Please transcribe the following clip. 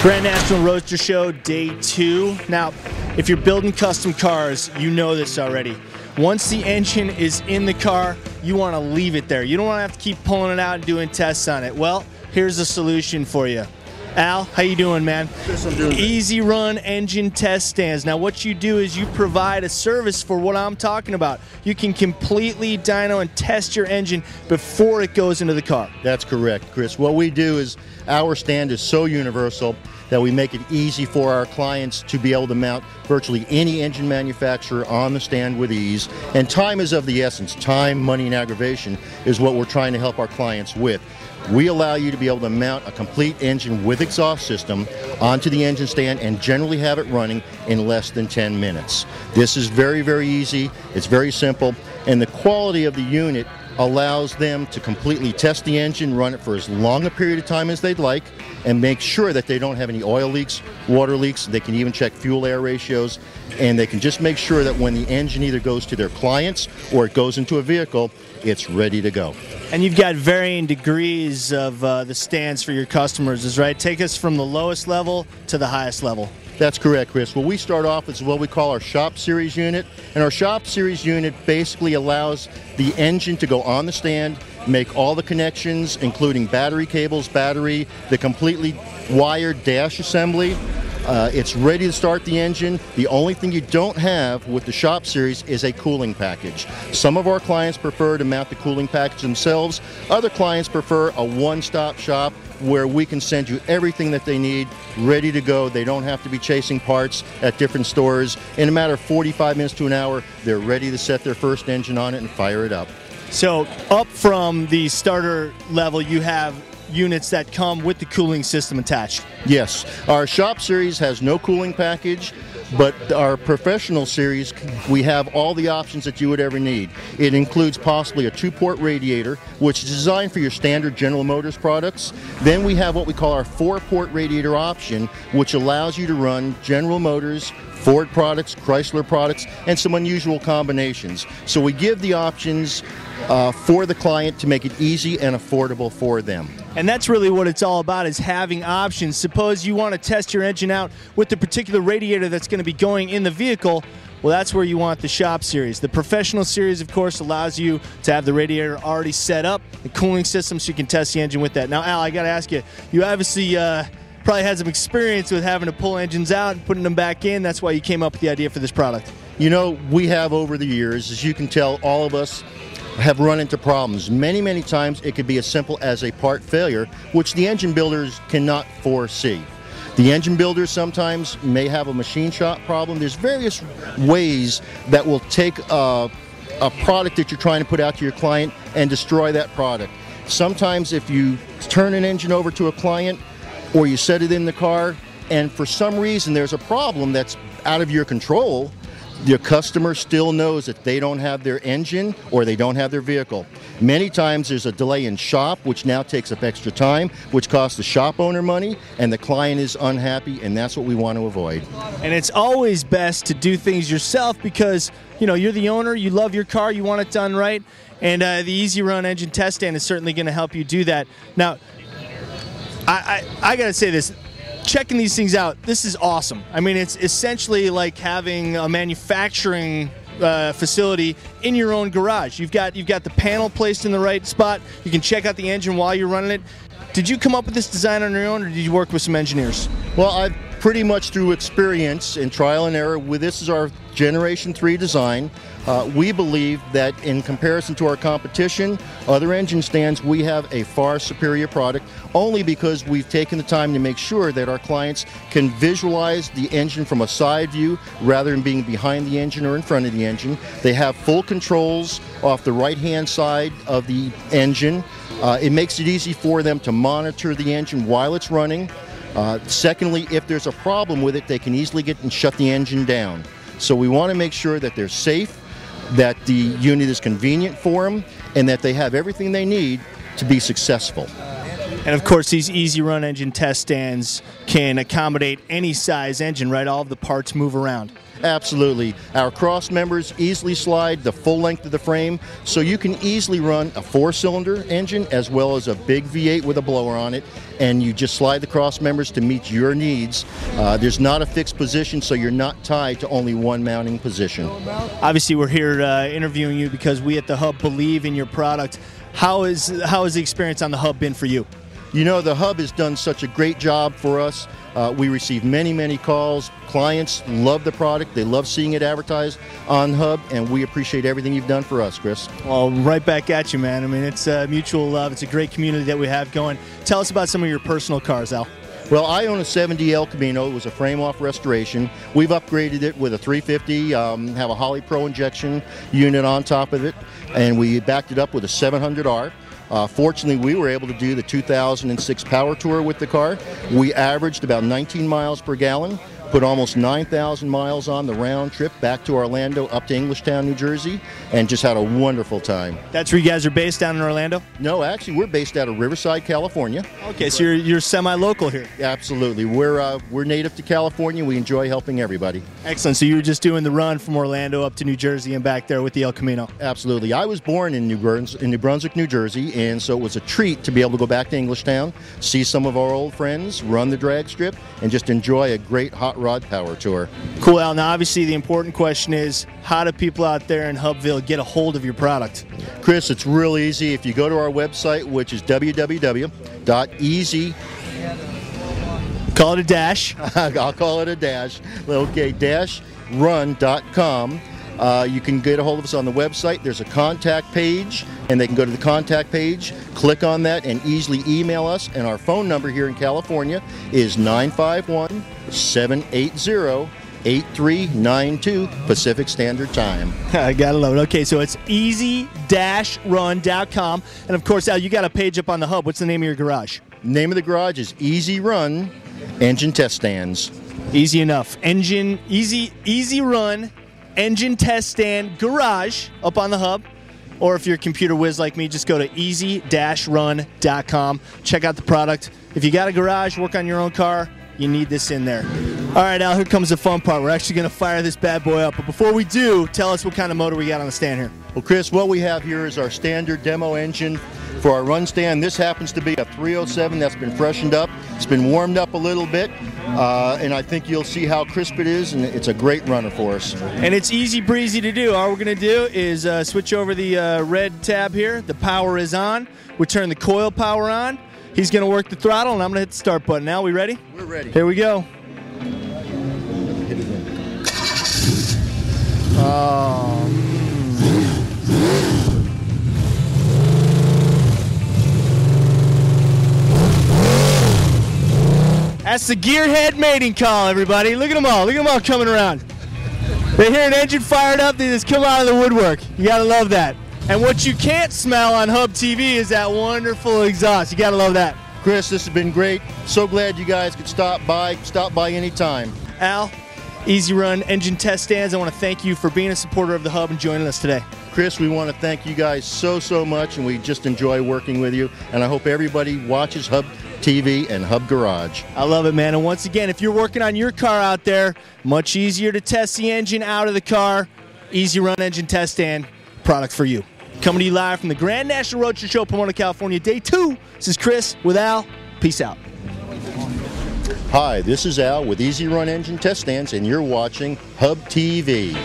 Grand National Roadster Show, day 2. Now, if you're building custom cars, you know this already. Once the engine is in the car, you want to leave it there. You don't want to have to keep pulling it out and doing tests on it. Well, here's a solution for you. Al, how you doing, man? Yes, I'm doing good. Easy Run engine test stands. Now, what you do is you provide a service for what I'm talking about. You can completely dyno and test your engine before it goes into the car. That's correct, Chris. What we do is our stand is so universal that we make it easy for our clients to be able to mount virtually any engine manufacturer on the stand with ease. And time is of the essence. Time, money, and aggravation is what we're trying to help our clients with. We allow you to be able to mount a complete engine with exhaust system onto the engine stand and generally have it running in less than 10 minutes. This is very, very easy. It's very simple. And the quality of the unit allows them to completely test the engine, run it for as long a period of time as they'd like, and make sure that they don't have any oil leaks, water leaks. They can even check fuel-air ratios, and they can just make sure that when the engine either goes to their clients or it goes into a vehicle, it's ready to go. And you've got varying degrees of the stands for your customers, is right? Take us from the lowest level to the highest level. That's correct, Chris. Well, we start off with what we call our Shop Series unit, and our Shop Series unit basically allows the engine to go on the stand, make all the connections, including battery cables, battery, the completely wired dash assembly. It's ready to start the engine. The only thing you don't have with the Shop Series is a cooling package. Some of our clients prefer to mount the cooling package themselves. Other clients prefer a one-stop shop where we can send you everything that they need ready to go. They don't have to be chasing parts at different stores. In a matter of 45 minutes to an hour, they're ready to set their first engine on it and fire it up. So up from the starter level, you have units that come with the cooling system attached. Yes, our Shop Series has no cooling package, but our Professional Series, we have all the options that you would ever need. It includes possibly a 2-port radiator, which is designed for your standard General Motors products. Then we have what we call our 4-port radiator option, which allows you to run General Motors, Ford products, Chrysler products, and some unusual combinations. So we give the options for the client to make it easy and affordable for them. And that's really what it's all about, is having options. Suppose you want to test your engine out with the particular radiator that's going to be going in the vehicle. Well, that's where you want the Shop Series. The Professional Series, of course, allows you to have the radiator already set up, the cooling system, so you can test the engine with that. Now, Al, I got to ask you, you obviously probably had some experience with having to pull engines out and putting them back in. That's why you came up with the idea for this product. You know, we have over the years, as you can tell, all of us have run into problems. Many, many times it could be as simple as a part failure, which the engine builders cannot foresee. The engine builders sometimes may have a machine shop problem. There's various ways that will take a product that you're trying to put out to your client and destroy that product. Sometimes if you turn an engine over to a client or you set it in the car and for some reason there's a problem that's out of your control, your customer still knows that they don't have their engine or they don't have their vehicle. Many times there's a delay in shop, which now takes up extra time, which costs the shop owner money, and the client is unhappy, and that's what we want to avoid. And it's always best to do things yourself because, you know, you're the owner, you love your car, you want it done right, and the Easy Run engine test stand is certainly going to help you do that. Now, I got to say this. Checking these things out, this is awesome. I mean, it's essentially like having a manufacturing facility in your own garage. You've got the panel placed in the right spot. You can check out the engine while you're running it. Did you come up with this design on your own, or did you work with some engineers? Well, I've pretty much through experience and trial and error. This is our Generation 3 design. We believe that in comparison to our competition, other engine stands, we have a far superior product, only because we've taken the time to make sure that our clients can visualize the engine from a side view rather than being behind the engine or in front of the engine. They have full controls off the right-hand side of the engine. It makes it easy for them to monitor the engine while it's running. Secondly, if there's a problem with it, they can easily get and shut the engine down. So we want to make sure that they're safe, that the unit is convenient for them, and that they have everything they need to be successful. And of course, these Easy Run engine test stands can accommodate any size engine, right? All of the parts move around. Absolutely. Our cross members easily slide the full length of the frame, so you can easily run a 4-cylinder engine as well as a big V8 with a blower on it, and you just slide the cross members to meet your needs. There's not a fixed position, so you're not tied to only one mounting position. Obviously, we're here interviewing you because we at the Hub believe in your product. How has the experience on the Hub been for you? You know, the Hub has done such a great job for us. We receive many calls. Clients love the product. They love seeing it advertised on Hub, and we appreciate everything you've done for us, Chris. Well, right back at you, man. I mean, it's mutual love. It's a great community that we have going. Tell us about some of your personal cars, Al. Well, I own a 70 El Camino. It was a frame-off restoration. We've upgraded it with a 350, have a Holly Pro injection unit on top of it, and we backed it up with a 700R. Fortunately, we were able to do the 2006 Power Tour with the car. We averaged about 19 miles per gallon, put almost 9,000 miles on the round trip back to Orlando, up to Englishtown, New Jersey, and just had a wonderful time. That's where you guys are based, down in Orlando? No, actually, we're based out of Riverside, California. Okay, so you're semi-local here. Absolutely. We're native to California. We enjoy helping everybody. Excellent. So you were just doing the run from Orlando up to New Jersey and back there with the El Camino. Absolutely. I was born in New Brunswick, New Jersey, and so it was a treat to be able to go back to Englishtown, see some of our old friends, run the drag strip, and just enjoy a great hot rod power tour. Cool, Al. Now, obviously, the important question is, how do people out there in Hubville get a hold of your product? Chris, it's real easy. If you go to our website, which is www.easy. Call it a dash. I'll call it a dash. Okay, -run.com. You can get a hold of us on the website. There's a contact page, and they can go to the contact page, click on that, and easily email us. And our phone number here in California is 951-780-8392 Pacific Standard Time. I gotta love it. Okay, so it's easy-run.com. And of course, Al, you got a page up on the Hub. What's the name of your garage? Name of the garage is Easy Run Engine Test Stands. Easy enough. Easy Run Engine Test Stand Garage up on the Hub. Or if you're a computer whiz like me, just go to easy-run.com. Check out the product. If you got a garage, work on your own car, you need this in there. All right, Al, here comes the fun part. We're actually going to fire this bad boy up. But before we do, tell us what kind of motor we got on the stand here. Well, Chris, what we have here is our standard demo engine for our run stand. This happens to be a 307 that's been freshened up. It's been warmed up a little bit, and I think you'll see how crisp it is, and it's a great runner for us. And it's easy breezy to do. All we're going to do is switch over the red tab here. The power is on. We turn the coil power on. He's going to work the throttle, and I'm going to hit the start button. Now, we ready? We're ready. Here we go. Oh. That's the gearhead mating call, everybody. Look at them all. Look at them all coming around. They hear an engine fired up, they just come out of the woodwork. You gotta love that. And what you can't smell on Hub TV is that wonderful exhaust. You gotta love that. Chris, this has been great. So glad you guys could stop by anytime. Al, Easy Run Engine Test Stands, I want to thank you for being a supporter of the Hub and joining us today. Chris, we want to thank you guys so much, and we just enjoy working with you. And I hope everybody watches Hub TV and Hub Garage. I love it, man. And once again, if you're working on your car out there, much easier to test the engine out of the car. Easy Run Engine Test Stand, product for you. Coming to you live from the Grand National Roadster Show, Pomona, California, Day 2. This is Chris with Al. Peace out. Hi, this is Al with Easy Run Engine Test Stands, and you're watching Hub TV.